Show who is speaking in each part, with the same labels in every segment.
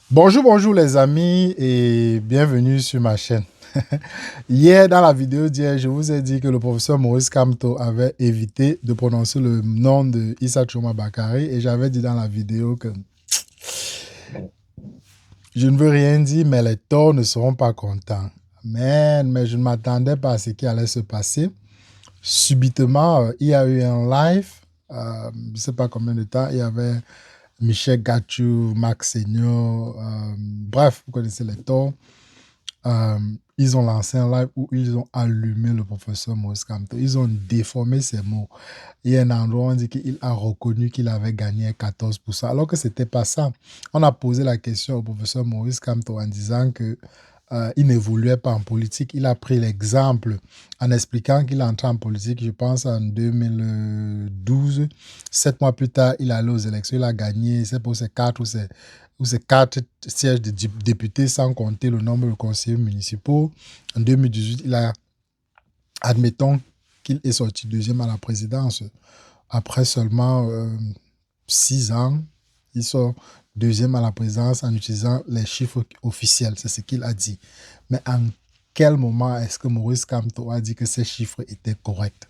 Speaker 1: Bonjour, bonjour les amis et bienvenue sur ma chaîne. Hier, dans la vidéo d'hier, je vous ai dit que le professeur Maurice Kamto avait évité de prononcer le nom de Issa Choma Bakary et j'avais dit dans la vidéo que je ne veux rien dire, mais les torts ne seront pas contents. Mais je ne m'attendais pas à ce qui allait se passer. Subitement, il y a eu un live, je ne sais pas combien de temps, il y avait Michel Gachou, Max Seigneur, bref, vous connaissez les torts. Ils ont lancé un live où ils ont allumé le professeur Maurice Kamto. Ils ont déformé ses mots. Il y a un endroit où on dit qu'il a reconnu qu'il avait gagné 14%, alors que ce n'était pas ça. On a posé la question au professeur Maurice Kamto en disant que il n'évoluait pas en politique. Il a pris l'exemple en expliquant qu'il est entré en politique, je pense, en 2012. 7 mois plus tard, il est allé aux élections, il a gagné, c'est pour ses 4 sièges de députés, sans compter le nombre de conseillers municipaux. En 2018, admettons qu'il est sorti deuxième à la présidence. Après seulement 6 ans, il sort deuxième à la présidence en utilisant les chiffres officiels. C'est ce qu'il a dit. Mais en quel moment est-ce que Maurice Kamto a dit que ces chiffres étaient corrects?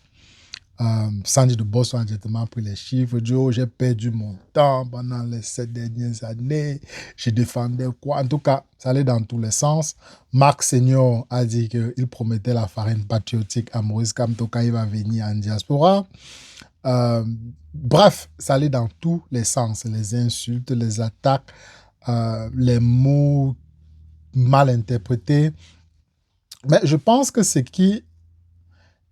Speaker 1: Sandy de Boss a directement pris les chiffres. Dit, oh, j'ai perdu mon temps pendant les 7 dernières années. Je défendais quoi? En tout cas, ça allait dans tous les sens. Marc Senior a dit qu'il promettait la farine patriotique à Maurice Kamto quand il va venir en diaspora. Bref, ça allait dans tous les sens. Les insultes, les attaques, les mots mal interprétés. Mais je pense que ce qui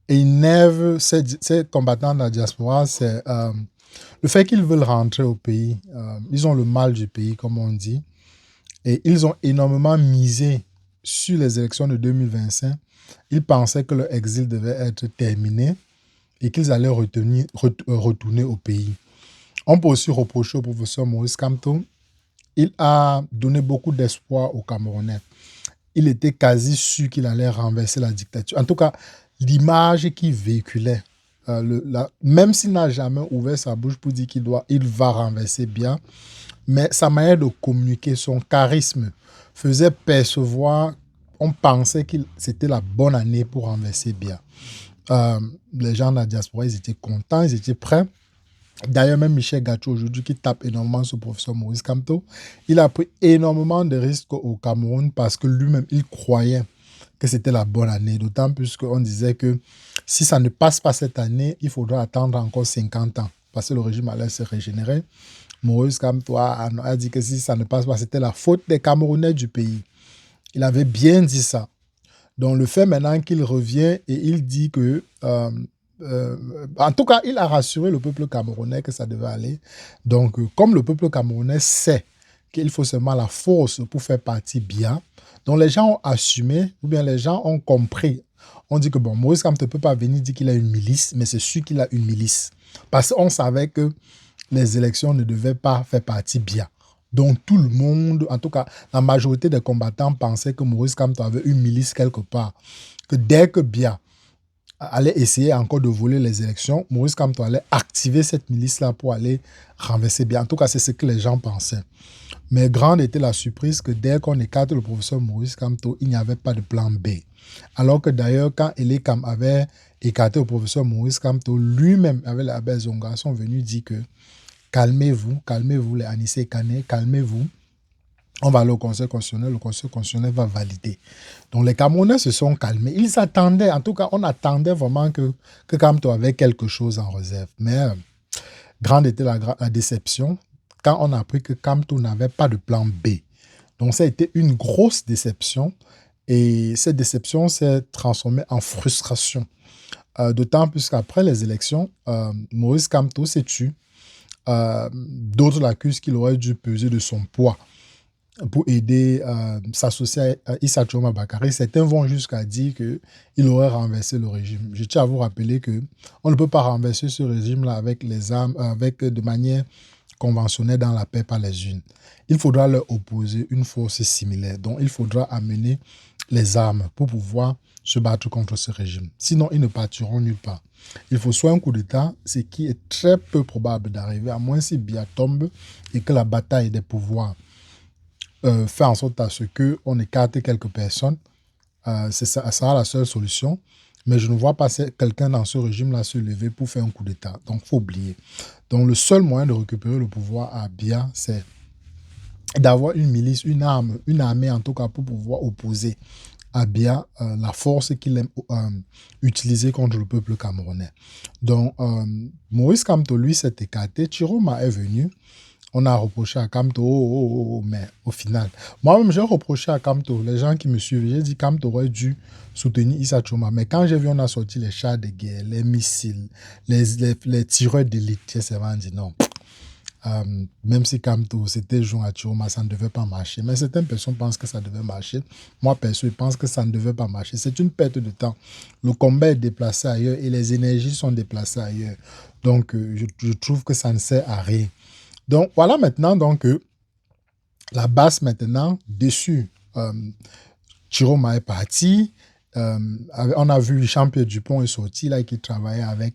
Speaker 1: énerve ces combattants de la diaspora, c'est le fait qu'ils veulent rentrer au pays. Ils ont le mal du pays, comme on dit. Et ils ont énormément misé sur les élections de 2025. Ils pensaient que leur exil devait être terminé et qu'ils allaient retourner au pays. On peut aussi reprocher au professeur Maurice Kamto, il a donné beaucoup d'espoir aux Camerounais. Il était quasi sûr qu'il allait renverser la dictature. En tout cas, l'image qu'il véhiculait, même s'il n'a jamais ouvert sa bouche pour dire il va renverser bien, mais sa manière de communiquer, son charisme, faisait percevoir, on pensait que c'était la bonne année pour renverser bien. Les gens de la diaspora, ils étaient contents, ils étaient prêts. D'ailleurs, même Michel Gachou, aujourd'hui, qui tape énormément sur le professeur Maurice Kamto, il a pris énormément de risques au Cameroun parce que lui-même, il croyait que c'était la bonne année. D'autant plus qu'on disait que si ça ne passe pas cette année, il faudra attendre encore 50 ans parce que le régime allait se régénérer. Maurice Kamto a dit que si ça ne passe pas, c'était la faute des Camerounais du pays. Il avait bien dit ça. Donc, le fait maintenant qu'il revient et il dit que en tout cas, il a rassuré le peuple camerounais que ça devait aller. Donc, comme le peuple camerounais sait qu'il faut seulement la force pour faire partie bien, donc les gens ont assumé, ou bien les gens ont compris. On dit que bon, Maurice Kamto ne peut pas venir dire qu'il a une milice, mais c'est sûr qu'il a une milice. Parce qu'on savait que les élections ne devaient pas faire partie bien. Donc tout le monde, en tout cas la majorité des combattants pensaient que Maurice Kamto avait une milice quelque part. Que dès que Biya allait essayer encore de voler les élections, Maurice Kamto allait activer cette milice-là pour aller renverser Biya. En tout cas, c'est ce que les gens pensaient. Mais grande était la surprise que dès qu'on écarte le professeur Maurice Kamto, il n'y avait pas de plan B. Alors que d'ailleurs, quand Elekam avait écarté le professeur Maurice Kamto, lui-même, avec les Abel Zonga, sont venus dire que calmez-vous, les Anissé Kane, calmez-vous. On va aller au Conseil constitutionnel, le Conseil constitutionnel va valider. Donc les Camerounais se sont calmés. Ils attendaient, en tout cas, on attendait vraiment que Kamto avait quelque chose en réserve. Mais grande était la déception quand on a appris que Kamto n'avait pas de plan B. Donc ça a été une grosse déception et cette déception s'est transformée en frustration. D'autant plus qu'après les élections, Maurice Kamto s'est tué. D'autres l'accusent qu'il aurait dû peser de son poids pour aider s'associer à Issa Choma Bakary. Certains vont jusqu'à dire qu'il aurait renversé le régime. Je tiens à vous rappeler qu'on ne peut pas renverser ce régime-là avec les armes, de manière conventionnelle dans la paix par les unes. Il faudra leur opposer une force similaire. Donc, il faudra amener les armes pour pouvoir se battre contre ce régime. Sinon, ils ne partiront nulle part. Il faut soit un coup d'État, ce qui est très peu probable d'arriver, à moins si Biya tombe et que la bataille des pouvoirs faire en sorte à ce qu'on écarte quelques personnes. C'est ça sera la seule solution. Mais je ne vois pas quelqu'un dans ce régime-là se lever pour faire un coup d'État. Donc, il faut oublier. Donc, le seul moyen de récupérer le pouvoir à Abia, c'est d'avoir une milice, une armée en tout cas pour pouvoir opposer à Biya la force qu'il aime utiliser contre le peuple camerounais. Donc, Maurice Kamto, lui, s'est écarté. Chiroma est venu. On a reproché à Kamto, mais au final, moi-même, j'ai reproché à Kamto, les gens qui me suivent, j'ai dit Kamto aurait dû soutenir Issa Choma. Mais quand j'ai vu, on a sorti les chars de guerre, les missiles, les tireurs d'élite, j'ai seulement dit non. Même si Kamto, c'était joint à Chiroma, ça ne devait pas marcher. Mais certaines personnes pensent que ça devait marcher. Moi, perso, je pense que ça ne devait pas marcher. C'est une perte de temps. Le combat est déplacé ailleurs et les énergies sont déplacées ailleurs. Donc, je trouve que ça ne sert à rien. Donc, voilà maintenant donc, la base maintenant, déçue. Chiroma est parti. On a vu Jean-Pierre Dupont est sorti là, qui travaillait avec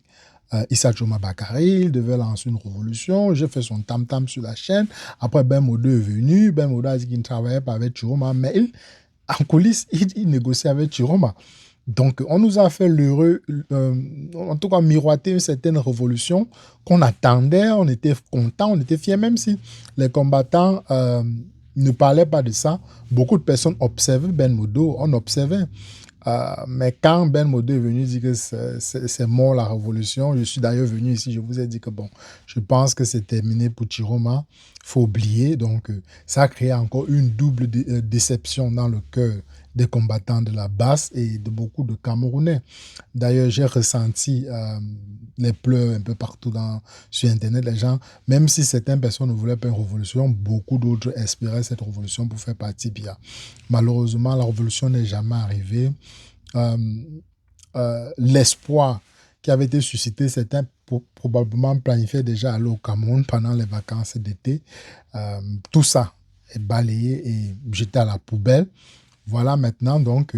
Speaker 1: Issa Choma Bakary, il devait lancer une révolution. J'ai fait son tam-tam sur la chaîne. Après, Ben Modo est venu. Ben Modo a dit qu'il ne travaillait pas avec Chiroma, mais en coulisses, il négociait avec Chiroma. Donc, on nous a fait l'heureux, en tout cas miroiter une certaine révolution qu'on attendait, on était contents, on était fiers, même si les combattants ne parlaient pas de ça. Beaucoup de personnes observaient Ben Modo, on observait. Mais quand Ben Modo est venu dire que c'est mort la révolution, je suis d'ailleurs venu ici, je vous ai dit que bon, je pense que c'est terminé pour Chiroma, il faut oublier. Donc, ça a créé encore une double déception dans le cœur des combattants de la basse et de beaucoup de Camerounais. D'ailleurs, j'ai ressenti les pleurs un peu partout sur Internet. Les gens, même si certaines personnes ne voulaient pas une révolution, beaucoup d'autres espéraient cette révolution pour faire partie bien. Malheureusement, la révolution n'est jamais arrivée. L'espoir qui avait été suscité, certains probablement planifiaient déjà aller au Cameroun pendant les vacances d'été. Tout ça est balayé et jeté à la poubelle. Voilà maintenant donc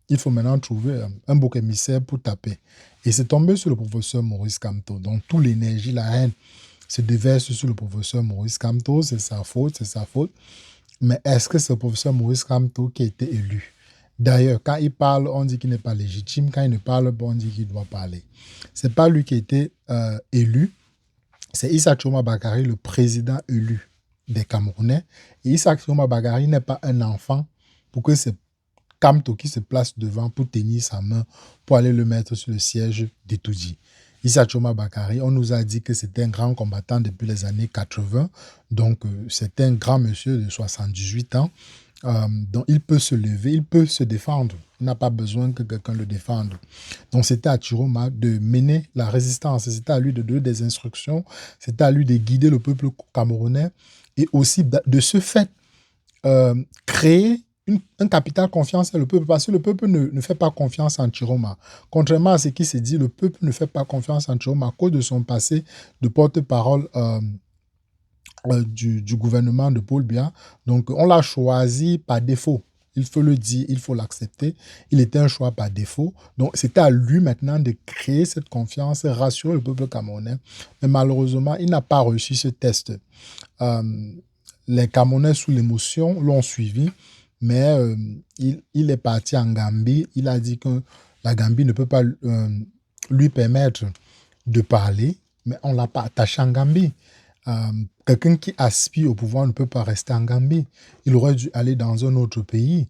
Speaker 1: il faut maintenant trouver un bouc émissaire pour taper. Et c'est tombé sur le professeur Maurice Kamto. Donc toute l'énergie, la haine se déverse sur le professeur Maurice Kamto. C'est sa faute. Mais est-ce que c'est le professeur Maurice Kamto qui a été élu? D'ailleurs, quand il parle, on dit qu'il n'est pas légitime. Quand il ne parle pas, on dit qu'il doit parler. Ce n'est pas lui qui a été élu. C'est Issa Choma Bakary, le président élu des Camerounais. Et Issa Choma Bakary n'est pas un enfant pour que c'est Kamto qui se place devant pour tenir sa main, pour aller le mettre sur le siège d'Etoudi. Issa Choma Bakary, on nous a dit que c'était un grand combattant depuis les années 80. Donc, c'est un grand monsieur de 78 ans. Donc, il peut se lever, il peut se défendre. Il n'a pas besoin que quelqu'un le défende. Donc, c'était à Chiroma de mener la résistance. C'était à lui de donner des instructions. C'était à lui de guider le peuple camerounais. Et aussi, de ce fait, créer un capital confiance à le peuple, parce que le peuple ne fait pas confiance en Chiroma. Contrairement à ce qui se dit, le peuple ne fait pas confiance en Chiroma à cause de son passé de porte-parole du gouvernement de Paul Biya. Donc, on l'a choisi par défaut. Il faut le dire, il faut l'accepter. Il était un choix par défaut. Donc, c'était à lui maintenant de créer cette confiance, rassurer le peuple camerounais. Mais malheureusement, il n'a pas réussi ce test. Les Camerounais, sous l'émotion, l'ont suivi. Mais il est parti en Gambie. Il a dit que la Gambie ne peut pas lui permettre de parler. Mais on ne l'a pas attaché en Gambie. Quelqu'un qui aspire au pouvoir ne peut pas rester en Gambie. Il aurait dû aller dans un autre pays,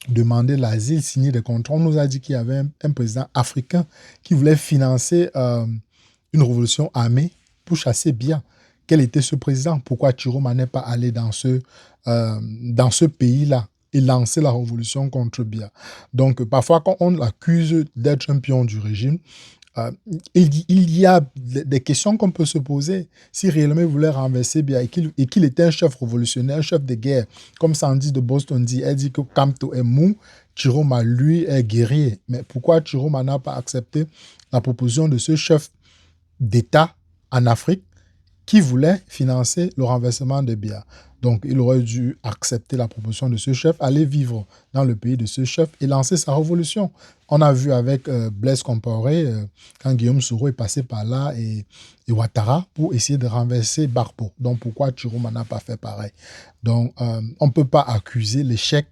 Speaker 1: demander l'asile, signer des contrats. On nous a dit qu'il y avait un président africain qui voulait financer une révolution armée pour chasser Biya. Quel était ce président? Pourquoi Chiroma n'est pas allé dans ce pays-là et lancer la révolution contre Biya? Donc, parfois, quand on l'accuse d'être un pion du régime, il y a des questions qu'on peut se poser. Si réellement il voulait renverser Biya et qu'il était un chef révolutionnaire, un chef de guerre, comme Sandy de Boston dit, elle dit que Kamto est mou, Chiroma, lui, est guerrier. Mais pourquoi Chiroma n'a pas accepté la proposition de ce chef d'État en Afrique qui voulait financer le renversement de Biya. Donc, il aurait dû accepter la proposition de ce chef, aller vivre dans le pays de ce chef et lancer sa révolution. On a vu avec Blaise Compaoré, quand Guillaume Soro est passé par là et Ouattara pour essayer de renverser Barpo. Donc, pourquoi Chiroma n'a pas fait pareil? Donc, on ne peut pas accuser l'échec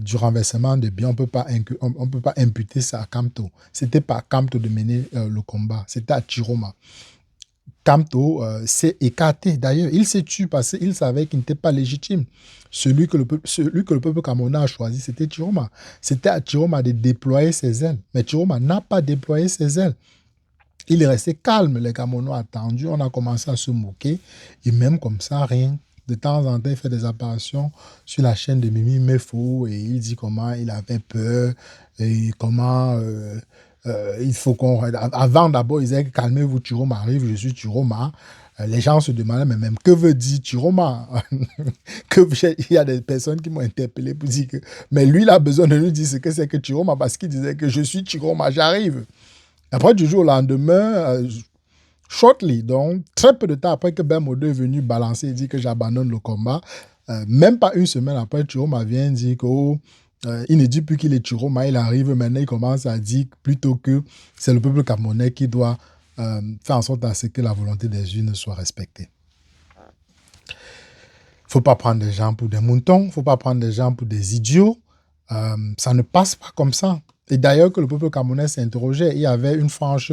Speaker 1: du renversement de Biya, on ne peut pas imputer ça à Kamto. Ce n'était pas à Kamto de mener le combat, c'était à Chiroma. Kamto s'est écarté. D'ailleurs, il s'est tué parce qu'il savait qu'il n'était pas légitime. Celui que le peuple camerounais a choisi, c'était Chiroma. C'était à Chiroma de déployer ses ailes. Mais Chiroma n'a pas déployé ses ailes. Il est resté calme. Les Camerounais ont attendu. On a commencé à se moquer. Et même comme ça, rien. De temps en temps, il fait des apparitions sur la chaîne de Mimi Mefo et il dit comment il avait peur et comment il faut qu'on... Avant, d'abord, il disait calmez-vous, Chiroma arrive, je suis Chiroma. Les gens se demandaient, mais même, que veut dire Chiroma? Il y a des personnes qui m'ont interpellé pour dire que... Mais lui, il a besoin de nous dire ce que c'est que Chiroma parce qu'il disait que je suis Chiroma, j'arrive. Après, du jour au lendemain, shortly, donc très peu de temps après que Ben Modo est venu balancer et dire que j'abandonne le combat, même pas une semaine après, Chiroma vient dire qu'il ne dit plus qu'il est Chiroma, il arrive maintenant, il commence à dire plutôt que c'est le peuple camerounais qui doit faire en sorte à ce que la volonté des urnes soit respectée. Il ne faut pas prendre des gens pour des moutons, il ne faut pas prendre des gens pour des idiots. Ça ne passe pas comme ça. Et d'ailleurs, que le peuple camerounais s'interrogeait, il y avait une frange,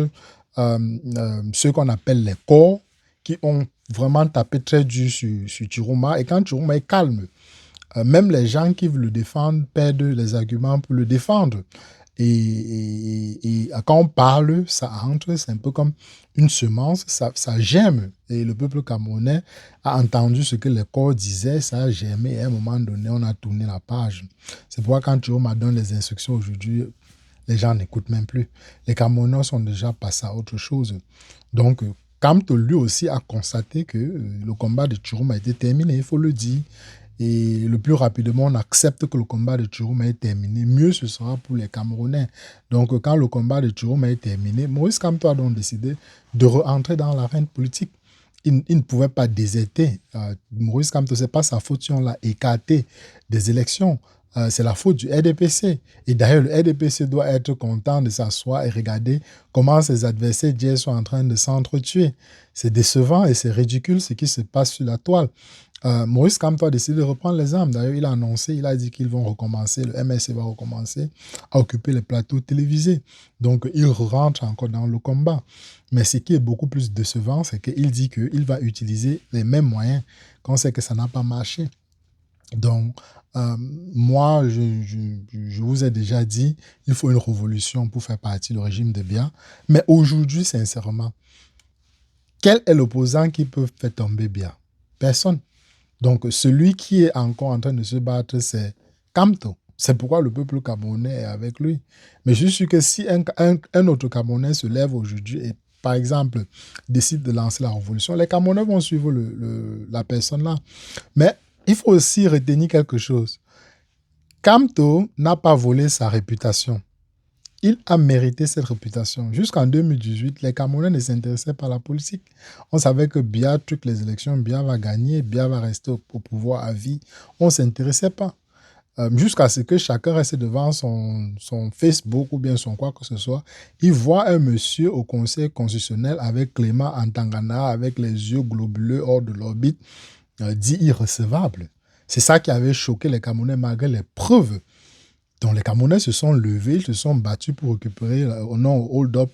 Speaker 1: ceux qu'on appelle les corps, qui ont vraiment tapé très dur sur Chiroma. Et quand Chiroma est calme, même les gens qui veulent le défendre perdent les arguments pour le défendre. Et quand on parle, ça entre, c'est un peu comme une semence, ça germe. Et le peuple camerounais a entendu ce que les corps disaient, ça a germé. Et à un moment donné, on a tourné la page. C'est pourquoi quand Chiroma donne les instructions aujourd'hui, les gens n'écoutent même plus. Les Camerounais sont déjà passés à autre chose. Donc, Kamto, lui aussi, a constaté que le combat de Chiroma a été terminé, il faut le dire. Et le plus rapidement on accepte que le combat de Chiroma est terminé, mieux ce sera pour les Camerounais. Donc, quand le combat de Chiroma est terminé, Maurice Kamto a donc décidé de rentrer dans l'arène politique. Il ne pouvait pas déserter. Maurice Kamto, ce n'est pas sa faute si on l'a écarté des élections. C'est la faute du RDPC. Et d'ailleurs, le RDPC doit être content de s'asseoir et regarder comment ses adversaires d'hier sont en train de s'entretuer. C'est décevant et c'est ridicule ce qui se passe sur la toile. Maurice Kamto a décidé de reprendre les armes. D'ailleurs, il a annoncé, il a dit qu'ils vont recommencer, le MSC va recommencer à occuper les plateaux télévisés. Donc, il rentre encore dans le combat. Mais ce qui est beaucoup plus décevant, c'est qu'il dit qu'il va utiliser les mêmes moyens quand on sait que ça n'a pas marché. Donc, moi, je vous ai déjà dit, il faut une révolution pour faire partie du régime de Biya. Mais aujourd'hui, sincèrement, quel est l'opposant qui peut faire tomber Biya? Personne. Donc, celui qui est encore en train de se battre, c'est Kamto. C'est pourquoi le peuple camerounais est avec lui. Mais je suis sûr que si un autre Camerounais se lève aujourd'hui et, par exemple, décide de lancer la révolution, les Camerounais vont suivre la personne-là. Mais il faut aussi retenir quelque chose. Kamto n'a pas volé sa réputation. Il a mérité cette réputation. Jusqu'en 2018, les Camerounais ne s'intéressaient pas à la politique. On savait que Biya, toutes les élections, Biya va gagner, Biya va rester au pouvoir à vie. On ne s'intéressait pas. Jusqu'à ce que chacun reste devant son Facebook ou bien son quoi que ce soit. Il voit un monsieur au Conseil constitutionnel avec Clément Antangana, avec les yeux globuleux hors de l'orbite, dit irrecevable. C'est ça qui avait choqué les Camerounais malgré les preuves. Donc les Camerounais se sont levés, ils se sont battus pour récupérer, au nom hold-up,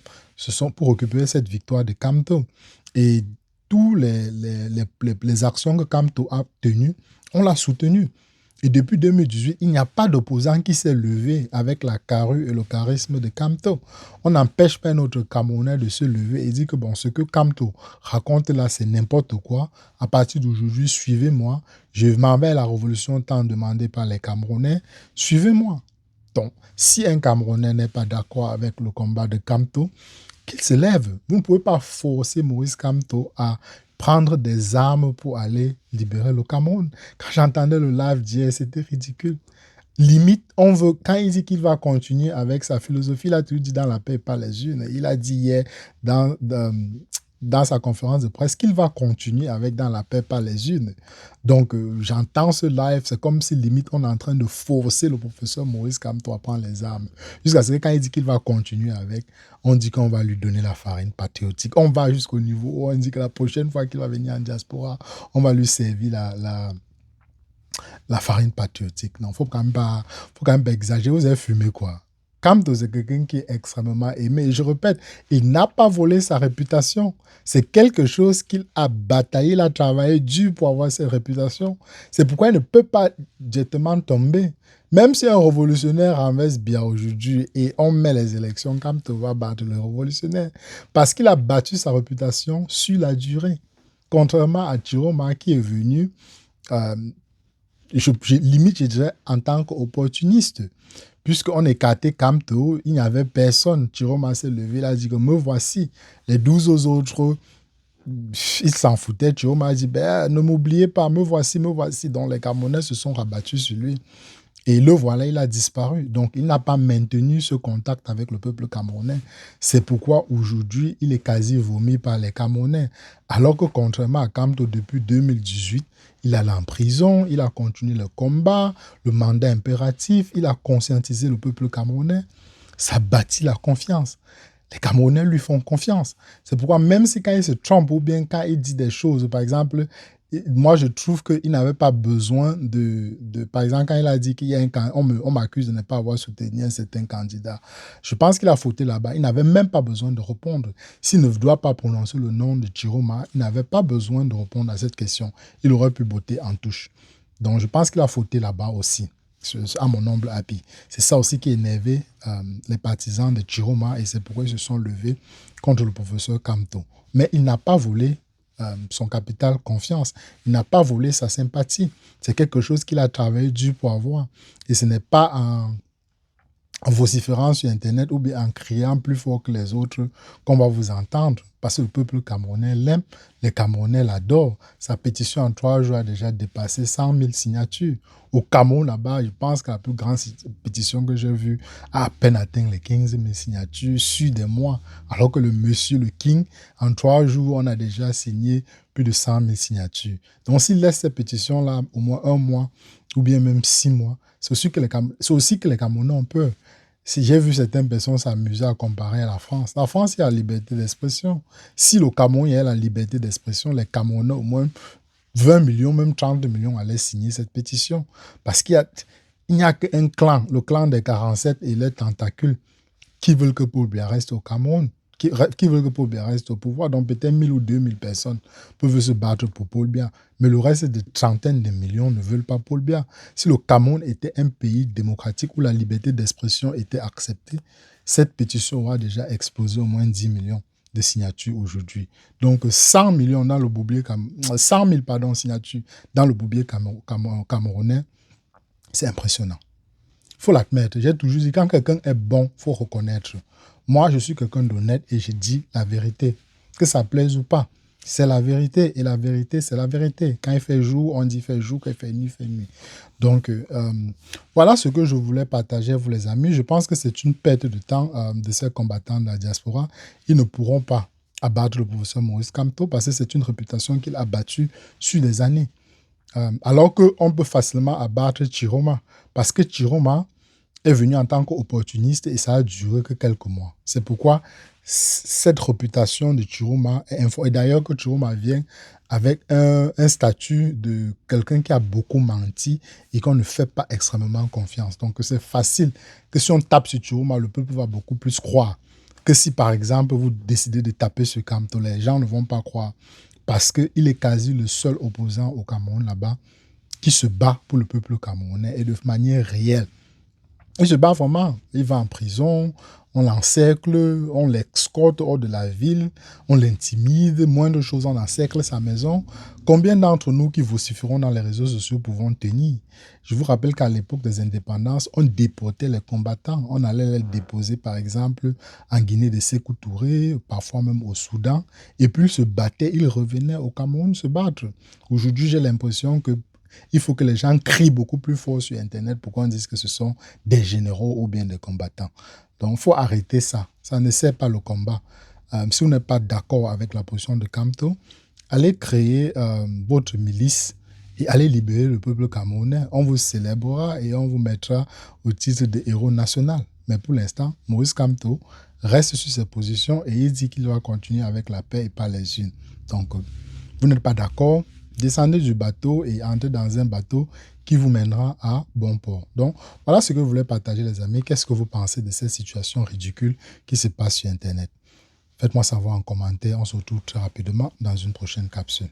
Speaker 1: pour récupérer cette victoire de Kamto. Et tous les actions que Kamto a tenues, on l'a soutenu. Et depuis 2018, il n'y a pas d'opposant qui s'est levé avec la carrure et le charisme de Kamto. On n'empêche pas notre Camerounais de se lever et dire que bon, ce que Kamto raconte là, c'est n'importe quoi. À partir d'aujourd'hui, suivez-moi. Je m'en vais à la révolution tant demandée par les Camerounais. Suivez-moi. Donc, si un Camerounais n'est pas d'accord avec le combat de Kamto, qu'il se lève. Vous ne pouvez pas forcer Maurice Kamto à prendre des armes pour aller libérer le Cameroun. Quand j'entendais le live d'hier, c'était ridicule. Limite, quand il dit qu'il va continuer avec sa philosophie, il a tout dit dans la paix et pas les unes. Il a dit hier, dans sa conférence de presse qu'il va continuer avec dans la paix par les urnes. Donc, j'entends ce live, c'est comme si limite on est en train de forcer le professeur Maurice Kamto à prendre les armes. Jusqu'à ce que quand il dit qu'il va continuer avec, on dit qu'on va lui donner la farine patriotique. On va jusqu'au niveau où on dit que la prochaine fois qu'il va venir en diaspora, on va lui servir la farine patriotique. Non, faut quand même pas exagérer. Vous avez fumé quoi? Kamto, c'est quelqu'un qui est extrêmement aimé. Et je répète, il n'a pas volé sa réputation. C'est quelque chose qu'il a bataillé, il a travaillé dur pour avoir cette réputation. C'est pourquoi il ne peut pas directement tomber. Même si un révolutionnaire renverse bien aujourd'hui et on met les élections, Kamto va battre le révolutionnaire. Parce qu'il a battu sa réputation sur la durée. Contrairement à Chiroma qui est venu, limite, je dirais, en tant qu'opportuniste. Puisqu'on écartait Kamto, il n'y avait personne. Chiroma s'est levé, il a dit que me voici. Les 12 autres, ils s'en foutaient. Chiroma a dit, ne m'oubliez pas, me voici, me voici. Donc les Camerounais se sont rabattus sur lui. Et le voilà, il a disparu. Donc, il n'a pas maintenu ce contact avec le peuple camerounais. C'est pourquoi aujourd'hui, il est quasi vomi par les Camerounais. Alors que contrairement à Kamto, depuis 2018, il allait en prison, il a continué le combat, le mandat impératif, il a conscientisé le peuple camerounais. Ça bâtit la confiance. Les Camerounais lui font confiance. C'est pourquoi même si quand il se trompe ou bien quand il dit des choses, par exemple, moi, je trouve qu'il n'avait pas besoin par exemple, quand il a dit qu'il y a on m'accuse de ne pas avoir soutenu un certain candidat. Je pense qu'il a fauté là-bas. Il n'avait même pas besoin de répondre. S'il ne doit pas prononcer le nom de Chiroma, il n'avait pas besoin de répondre à cette question. Il aurait pu botter en touche. Donc, je pense qu'il a fauté là-bas aussi, à mon humble avis. C'est ça aussi qui énervait les partisans de Chiroma et c'est pourquoi ils se sont levés contre le professeur Kamto. Mais il n'a pas volé son capital confiance. Il n'a pas volé sa sympathie. C'est quelque chose qu'il a travaillé dur pour avoir. Et ce n'est pas en vociférant sur Internet ou bien en criant plus fort que les autres qu'on va vous entendre. Parce que le peuple camerounais l'aime, les Camerounais l'adorent. Sa pétition en 3 jours a déjà dépassé 100 000 signatures. Au Cameroun, là-bas, je pense que la plus grande pétition que j'ai vue a à peine atteint les 15 000 signatures sur des mois. Alors que le monsieur, le King, en 3 jours, on a déjà signé plus de 100 000 signatures. Donc, s'il laisse ces pétitions-là au moins 1 mois ou bien même 6 mois, c'est aussi que les Camerounais ont peur. Si j'ai vu certaines personnes s'amuser à comparer à la France. La France, il y a la liberté d'expression. Si le Cameroun, il y a la liberté d'expression, les Camerounais, au moins 20 millions, même 30 millions allaient signer cette pétition. Parce qu'il n'y a qu'un clan, le clan des 47 et les tentacules, qui veulent que Paul Biya reste au Cameroun, qui veulent que Paul Biya reste au pouvoir. Donc peut-être 1000 ou 2000 personnes peuvent se battre pour Paul Biya. Mais le reste des trentaines de millions ne veulent pas Paul Biya. Si le Cameroun était un pays démocratique où la liberté d'expression était acceptée, cette pétition aura déjà explosé au moins 10 millions de signatures aujourd'hui. Donc 100 millions dans le boubier 100 000 signatures dans le boubier camerounais, c'est impressionnant. Il faut l'admettre. J'ai toujours dit, quand quelqu'un est bon, il faut reconnaître. Moi, je suis quelqu'un d'honnête et je dis la vérité. Que ça plaise ou pas, c'est la vérité. Et la vérité, c'est la vérité. Quand il fait jour, on dit fait jour. Quand il fait nuit, fait nuit. Donc, voilà ce que je voulais partager avec vous, les amis. Je pense que c'est une perte de temps de ces combattants de la diaspora. Ils ne pourront pas abattre le professeur Maurice Kamto parce que c'est une réputation qu'il a battue sur des années. Alors qu'on peut facilement abattre Chiroma. Parce que Chiroma est venu en tant qu'opportuniste et ça a duré que quelques mois. C'est pourquoi cette réputation de Chiroma est et d'ailleurs que Chiroma vient avec un statut de quelqu'un qui a beaucoup menti et qu'on ne fait pas extrêmement confiance. Donc c'est facile que si on tape sur Chiroma, le peuple va beaucoup plus croire que si par exemple vous décidez de taper sur Kamto, les gens ne vont pas croire parce qu'il est quasi le seul opposant au Cameroun là-bas qui se bat pour le peuple camerounais et de manière réelle. Il se bat vraiment. Il va en prison, on l'encercle, on l'escorte hors de la ville, on l'intimide, moindre chose, on encercle sa maison. Combien d'entre nous qui vocifieront dans les réseaux sociaux pouvons tenir? Je vous rappelle qu'à l'époque des indépendances, on déportait les combattants. On allait les déposer, par exemple, en Guinée de Sékou Touré, parfois même au Soudan. Et puis ils se battaient, ils revenaient au Cameroun se battre. Aujourd'hui, j'ai l'impression que il faut que les gens crient beaucoup plus fort sur Internet pour qu'on dise que ce sont des généraux ou bien des combattants. Donc, il faut arrêter ça. Ça ne sert pas le combat. si vous n'êtes pas d'accord avec la position de Kamto, allez créer votre milice et allez libérer le peuple camerounais. On vous célébrera et on vous mettra au titre de héros national. Mais pour l'instant, Maurice Kamto reste sur ses positions et il dit qu'il va continuer avec la paix et pas les unes. Donc, vous n'êtes pas d'accord, descendez du bateau et entrez dans un bateau qui vous mènera à bon port. Donc, voilà ce que je voulais partager, les amis. Qu'est-ce que vous pensez de cette situation ridicule qui se passe sur Internet? Faites-moi savoir en commentaire. On se retrouve très rapidement dans une prochaine capsule.